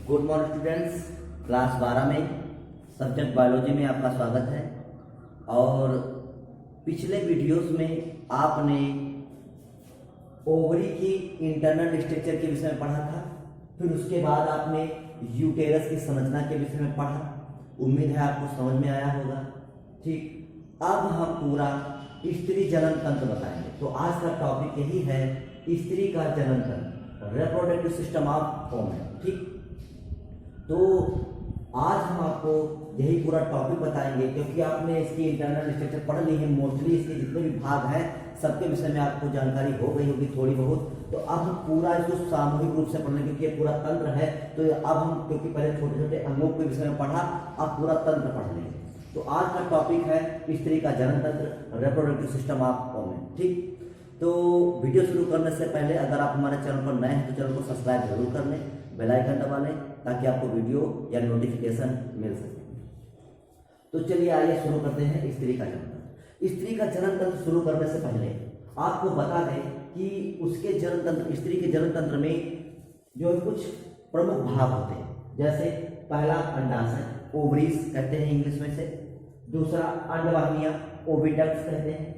Good morning students. Class 12 में subject biology में आपका स्वागत है। और पिछले वीडियोस में आपने ओवरी की इंटरनल स्ट्रक्चर के विषय में पढ़ा था, फिर उसके बाद आपने यूटेरस की संरचना के विषय में पढ़ा। उम्मीद है आपको समझ में आया होगा। ठीक, अब हम पूरा स्त्री जनन तंत्र बताएंगे। तो आज का टॉपिक यही है, स्त्री का जनन तंत्र, रिप्रोडक्टिव सिस्टम ऑफ वुमेन। ठीक, तो आज हम आपको यही पूरा टॉपिक बताएंगे, क्योंकि आपने इसकी इंटरनल स्ट्रक्चर पढ़ ली है। मोस्टली इसके जितने भी भाग हैं सबके विषय में आपको जानकारी हो गई होगी थोड़ी बहुत। तो अब हम पूरा इसको सामूहिक रूप से पढ़ने, क्योंकि ये पूरा तंत्र है। तो अब हम, क्योंकि पहले छोटे छोटे अंगों के विषय में पढ़ा, अब पूरा तंत्र पढ़ लेंगे। तो आज का टॉपिक है स्त्री का जनन तंत्र, रिप्रोडक्टिव सिस्टम ऑफ वुमेन। ठीक, तो वीडियो शुरू करने से पहले अगर आप हमारे चैनल पर नए हैं तो चैनल को सब्सक्राइब जरूर कर लें, बेल आइकन दबा लें, ताकि आपको वीडियो या नोटिफिकेशन मिल सके। तो चलिए आइए शुरू करते हैं स्त्री का जनन तंत्र। स्त्री का जनन तंत्र शुरू करने से पहले आपको बता दें कि उसके जनन तंत्र, स्त्री के जनन तंत्र में जो कुछ प्रमुख भाग होते हैं। जैसे पहला अंडाशय, ओवरीज कहते हैं इंग्लिश में से। दूसरा अंडवाहिनियां, ओविडक्ट्स कहते हैं।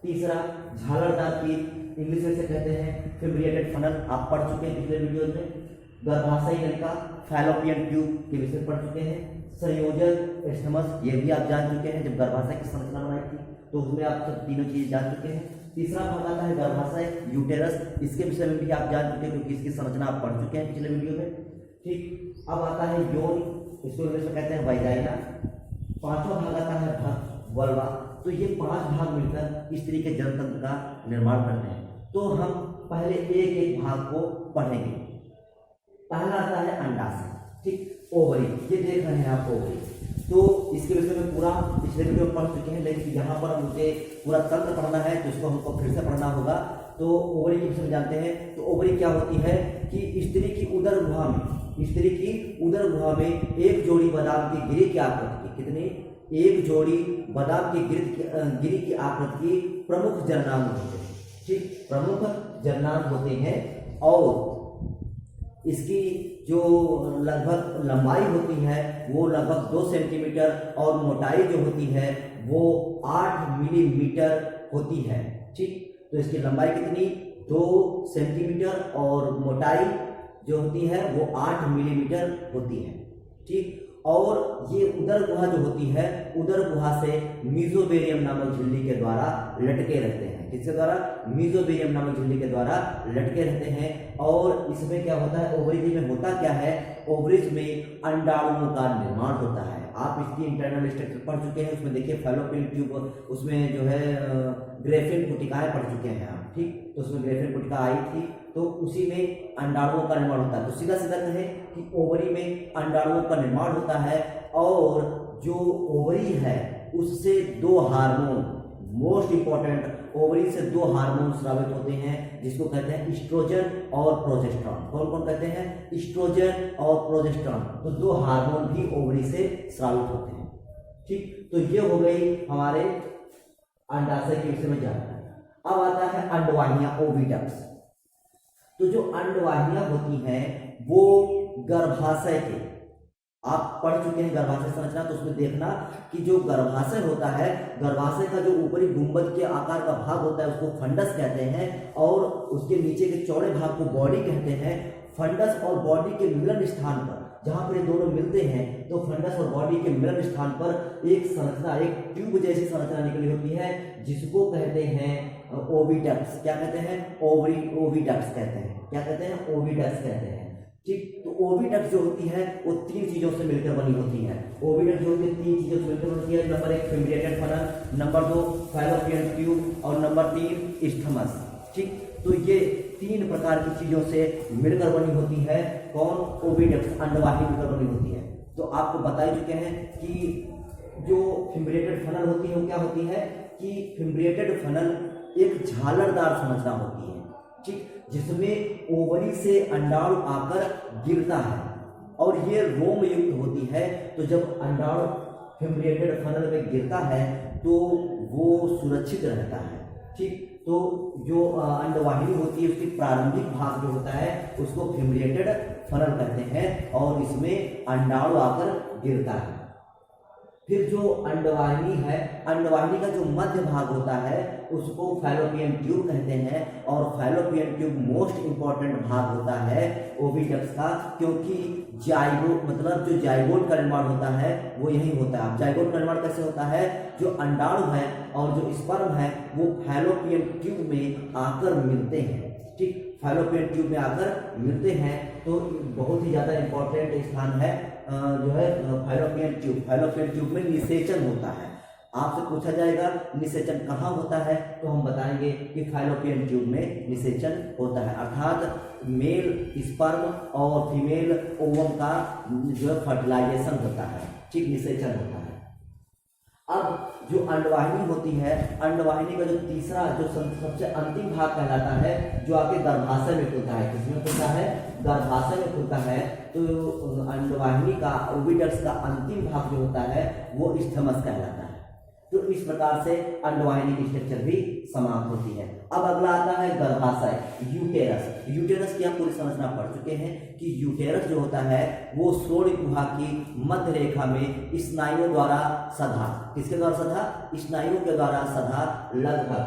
तीसरा झालरदार कीट, इंग्लिश में से कहते हैं फिब्रिएटेड फनल, आप पढ़ चुके हैं पिछले वीडियो में। गर्भाशयी नलिका, फैलोपियन ट्यूब के विषय पढ़ चुके हैं। संयोजक, एस्टमस, ये भी आप जान चुके हैं। जब गर्भाशय की संरचना बनाई थी तो उसमें आप सब तीनों चीज जान चुके हैं। तीसरा भाग आता है गर्भाशय, यूटेरस, इसके विषय में भी आप जान चुके हैं, क्योंकि इसकी संरचना आप पढ़ चुके हैं पिछले वीडियो में। ठीक, अब आता है यौन, इसको इंग्लिश में कहते हैं वाजाइना। पांचवा भाग आता है भ्रूण, वल्वा। तो ये 5 भाग मिलकर स्त्री के जनन तंत्र का निर्माण करते हैं। तो हम पहले एक एक भाग को पढ़ेंगे। पहला आता है अंडाशय। ठीक, ओवरी, ये देख रहे हैं आप ओवरी। तो इसके विषय में पूरा पिछले वीडियो में पढ़ चुके हैं, लेकिन यहाँ पर मुझे पूरा तंत्र पढ़ना है तो इसको हमको फिर से पढ़ना होगा। तो ओवरी के विषय में जानते हैं। तो ओवरी क्या होती है कि स्त्री की उदर गुहा में, स्त्री की उदर गुहा में एक जोड़ी बादाम की गिरी की आकृति की, कितनी, एक जोड़ी बादाम की गिरी की आकृति की प्रमुख जननांग होते हैं। ठीक, प्रमुख जननांग होते हैं। और इसकी जो लगभग लंबाई होती है वो लगभग 2 सेंटीमीटर, और मोटाई जो होती है वो 8 मिलीमीटर होती है। ठीक, तो इसकी लंबाई कितनी, 2 सेंटीमीटर, और मोटाई जो होती है वो 8 मिलीमीटर होती है। ठीक, और ये उदर गुहा जो होती है, उदर गुहा से मीजोबेरियम नामक झिल्ली के द्वारा लटके रहते हैं। किसके द्वारा, मीजोबेरियम नामक झिल्ली के द्वारा लटके रहते हैं। और इसमें क्या होता है, ओवरीज में होता क्या है, ओवरीज में अंडाणुओं का निर्माण होता है। आप इसकी इंटरनल स्ट्रक्चर पढ़ चुके हैं, उसमें देखिए फैलोपियन ट्यूब, उसमें जो है ग्रेफिन पुटिकाएं पढ़ चुके हैं आप। ठीक, तो उसमें ग्रेफिन पुटिका आई थी, तो उसी में अंडाणुओं का निर्माण होता है। तो सीधा सीधा कहें कि ओवरी में अंडाणुओं का निर्माण होता है। और जो ओवरी है उससे 2 हार्मोन, मोस्ट इंपॉर्टेंट, ओवरी से 2 हार्मोन स्रावित होते हैं, जिसको कहते हैं ईस्ट्रोजन और प्रोजेस्टेरॉन। कौन कौन कहते हैं, ईस्ट्रोजन और प्रोजेस्टेरॉन। तो 2 हार्मोन भी ओवरी से स्रावित होते हैं। ठीक, तो ये हो गई हमारे अंडाशय के विषय में जानकारी। अब आता है अंडवाहिनियां, ओविडक्ट्स। तो जो अंडवाहिनियां होती हैं वो गर्भाशय के, आप पढ़ चुके हैं गर्भाशय संरचना, तो उसमें देखना कि जो गर्भाशय होता है, गर्भाशय का जो ऊपरी गुंबद के आकार का भाग होता है उसको फंडस कहते हैं, और उसके नीचे के चौड़े भाग को बॉडी कहते हैं। फंडस और बॉडी के मिलन स्थान पर, जहां पर ये दोनों मिलते हैं, तो फंडस और बॉडी के मिलन स्थान पर एक संरचना, एक ट्यूब जैसी संरचना निकली होती है, जिसको कहते हैं ओविडक्ट्स। क्या कहते हैं, ओविडक्ट्स कहते हैं। क्या कहते हैं, ओविडक्ट्स कहते हैं। ठीक, तो ओविडक्ट जो होती है वो 3 चीजों से मिलकर बनी होती है। ओविडक्ट जो होती है 3 चीजों से मिलकर बनती है। Number 1 fimbriated funnel, number 2 fallopian tube, और नंबर 3 इस्थमस। ठीक, तो ये 3 प्रकार की चीजों से मिलकर बनी होती है। कौन, ओविडक्ट, अंडवाहिनी मिलकर बनी होती है। तो आपको बता ही चुके हैं कि जो फिब्रिएटेड फनल होती है वो क्या होती है, कि फिब्रिएटेड फनल एक झालरदार संरचना होती है। ठीक, जिसमें ओवरी से अंडाणु आकर गिरता है, और ये रोम युक्त होती है। तो जब अंडाणु फिब्रिएटेड फनल में गिरता है तो वो सुरक्षित रहता है। ठीक, तो जो अंडवाहिनी होती है उसकी प्रारंभिक भाग जो होता है उसको फिमरेटेड फनल कहते हैं और इसमें अंडाणु आकर गिरता है। फिर जो अंडवाहिनी है, अंडवाहिनी का जो मध्य भाग होता है उसको फैलोपियन ट्यूब कहते हैं और फैलोपियन ट्यूब मोस्ट इंपॉर्टेंट भाग होता है ओविडक्स का, क्योंकि जाइगोट मतलब जो जाइगोट का निर्माण होता है वो यही होता है। जाइगोट का निर्माण कैसे होता है, जो अंडाणु है और जो स्पर्म है वो फैलोपियन ट्यूब में आकर मिलते हैं, ठीक, फैलोपियन ट्यूब में आकर मिलते हैं। तो बहुत ही ज़्यादा इंपॉर्टेंट स्थान है जो है फैलोपियन ट्यूब। फैलोपियन ट्यूब में निषेचन होता है। आपसे पूछा जाएगा निषेचन कहाँ होता है, तो हम बताएंगे कि फैलोपियन ट्यूब में निषेचन होता है, अर्थात मेल स्पर्म और फीमेल ओवम का जो है फर्टिलाइजेशन होता है, ठीक, निषेचन होता है। अब जो अंडवाहिनी होती है, अंडवाहिनी का जो तीसरा जो सबसे अंतिम भाग कहलाता है जो आपके गर्भाशय में खुलता है। किसमें खुलता है, गर्भाशय में खुलता है। तो अंडवाहिनी का ओविडक्स का अंतिम भाग जो होता है वो स्टमस कहलाता है। तो इस प्रकार से अंडवाहिनी की स्ट्रक्चर भी समाप्त होती है। अब अगला आता है गर्भाशय, यूटेरस। यूटेरस की आप पूरी संरचना पढ़ चुके हैं कि यूटेरस जो होता है वो श्रोणि गुहा की मध्य रेखा में स्नायुओं द्वारा सधा, किसके द्वारा सधा, स्नायुओं के द्वारा सधा लगभग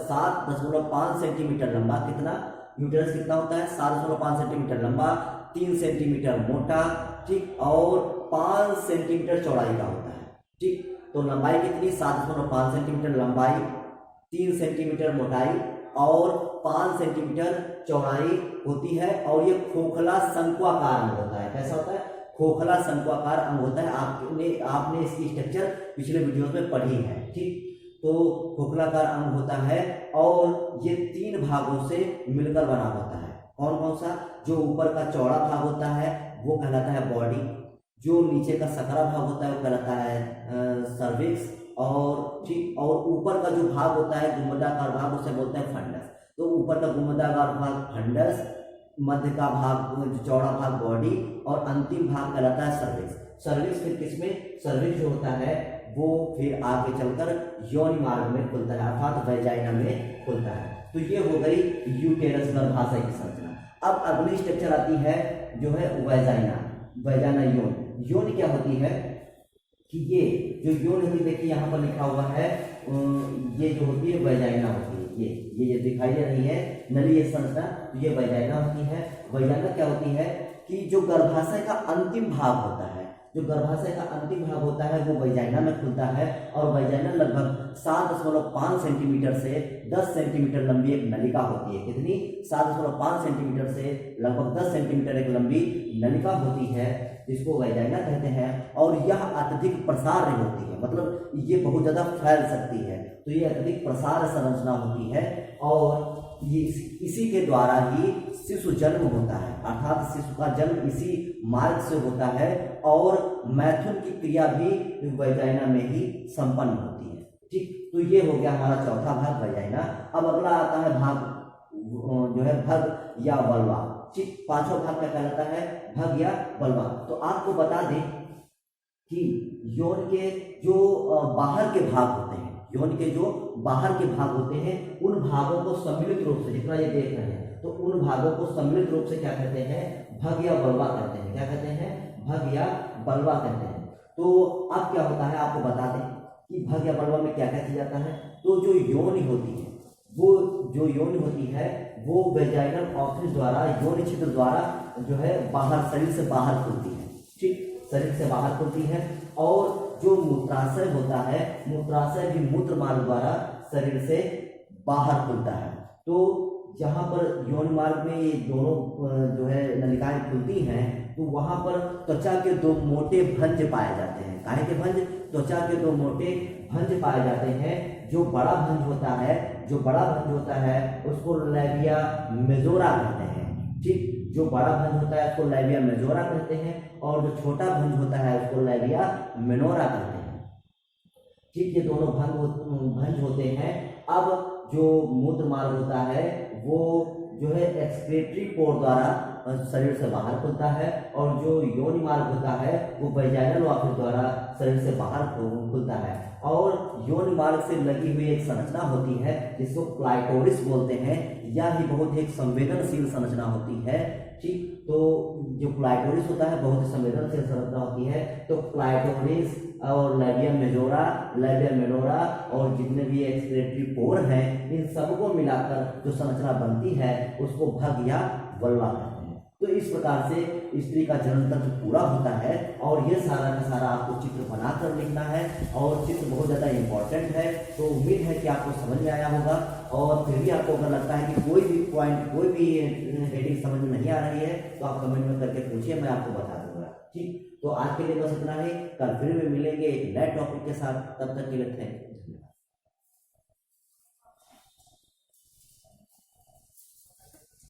7.5 सेंटीमीटर लंबा, कितना यूटेरस कितना होता है, 7.5 सेंटीमीटर लंबा, 3 सेंटीमीटर मोटा, ठीक, और 5 सेंटीमीटर चौड़ाई का होता है, ठीक। तो लंबाई कितनी, 7.5 सेंटीमीटर लंबाई, 3 सेंटीमीटर मोटाई और 5 सेंटीमीटर चौड़ाई होती है। और ये खोखला शंक्वाकार अंग होता है। कैसा होता है, खोखला शंक्वाकार अंग होता है। आपने इसकी स्ट्रक्चर पिछले वीडियोस में पढ़ी है, ठीक। तो खोखलाकार अंग होता है और ये 3 भागों से मिलकर बना होता है। कौन कौन सा, जो ऊपर का चौड़ा भाग होता है वो कहलाता है बॉडी, जो नीचे का सकरा भाग होता है वो कहलाता है सर्विक्स, और ठीक, और ऊपर का जो भाग होता है गुंबदाकार भाग उसे बोलते हैं फंडस। तो ऊपर का गुंबदाकार भाग फंडस, मध्य का भाग चौड़ा भाग बॉडी और अंतिम भाग कहलाता है सर्विक्स। सर्विक्स फिर किसमें, सर्विक्स जो होता है वो फिर आगे चलकर योनि मार्ग में खुलता है, अर्थात वैजाइना में खुलता है। तो ये हो गई यूटेरस गर्भाशय की संरचना। अब अगली स्ट्रक्चर आती है जो है वैजाइना, वैजाइना योन। योन क्या होती है कि ये जो योन होती है, देखिए यहाँ पर लिखा हुआ है, ये जो होती है वैजाइना होती है, ये दिखाई दे रही है नली संरचना, तो ये वैजाइना होती है। वैजाइना क्या होती है कि जो गर्भाशय का अंतिम भाग होता है, जो गर्भाशय का अंतिम भाग होता है वो वैजाइना में खुलता है और वैजाइना लगभग 7.5 सेंटीमीटर से 10 सेंटीमीटर लंबी एक नलिका होती है। कितनी, 7.5 सेंटीमीटर से लगभग 10 सेंटीमीटर एक लंबी नलिका होती है, जिसको वैजाइना कहते हैं। और यह अत्यधिक प्रसार होती है, मतलब ये बहुत ज्यादा फैल सकती है, तो ये अत्यधिक प्रसार संरचना होती है और ये इसी के द्वारा ही शिशु जन्म होता है, अर्थात शिशु का जन्म इसी मार्ग से होता है और मैथुन की क्रिया भी वैजाइना में ही संपन्न होती है, ठीक। तो ये हो गया हमारा चौथा भाग वैजाइना। अब अगला आता है भाग जो है भग या बलवा, ठीक। पांचवा भाग क्या कहलाता है, भग या बलवा। तो आपको बता दें कि यौन के जो बाहर के भाग होते हैं, यौन के जो बाहर के भाग होते हैं उन भागों को सम्मिलित रूप से, जितना ये देख रहे हैं, तो उन भागों को सम्मिलित रूप से क्या कहते हैं, भग या बलवा कहते हैं। क्या कहते हैं, भग या बलवा कहते हैं। तो अब क्या होता है आपको बता दें कि भग या बलवा में क्या क्या किया जाता है। तो जो योनि होती है, वो जो योनि होती है वो वेजाइनल ऑफिस द्वारा, योनि छिद्र द्वारा जो है बाहर, शरीर से बाहर खुलती है, ठीक, शरीर से बाहर खुलती है। और जो मूत्राशय होता है, मूत्राशय भी मूत्र मार्ग द्वारा शरीर से बाहर खुलता है। तो जहाँ पर यौन मार्ग में ये दोनों जो है नलिकाएं खुलती हैं, तो वहाँ पर त्वचा के 2 मोटे भंज पाए जाते हैं। काहे के भंज, त्वचा के 2 मोटे भंज पाए जाते हैं। जो बड़ा भंज होता है, जो बड़ा भंज होता है उसको लेबिया मेजोरा कहते हैं, ठीक। जो बड़ा भंज होता है उसको लेबिया मेजोरा कहते हैं और जो छोटा भंज होता है उसको लेबिया मिनोरा कहते हैं, ठीक। ये दोनों भंज होते हैं। अब जो मूत्र मार्ग होता है वो जो है एक्सक्रीटरी पोर द्वारा शरीर से बाहर खुलता है, और जो योनि मार्ग होता है वो वैजाइनल वाफर द्वारा शरीर से बाहर खुलता है। और योनि मार्ग से लगी हुई एक संरचना होती है जिसको क्लाइटोरिस बोलते हैं। यह ही बहुत ही एक संवेदनशील संरचना होती है। ठीक, तो जो क्लाइटोरिस होता है बहुत ही संवेदनशील संरचना होती है। तो क्लाइटोरिस और लैबिया मेजोरा, लैबिया मिनोरा और जितने भी एक्सक्रीटरी पोर हैं, इन सबको मिलाकर जो संरचना बनती है उसको भग या वल्ला कहते हैं। तो इस प्रकार से स्त्री का जनन तंत्र पूरा होता है, और ये सारा का सारा आपको चित्र बनाकर लिखना है, और चित्र बहुत ज़्यादा इंपॉर्टेंट है। तो उम्मीद है कि आपको समझ में आया होगा, और फिर भी आपको अगर लगता है कि कोई भी पॉइंट, कोई भी हेडिंग समझ में नहीं आ रही है तो आप कमेंट में करके पूछिए, मैं आपको बता दूंगा। ठीक, तो आज के लिए बस इतना ही। कल फिर भी मिलेंगे एक नए टॉपिक के साथ। तब तक के लिए थैंक यू।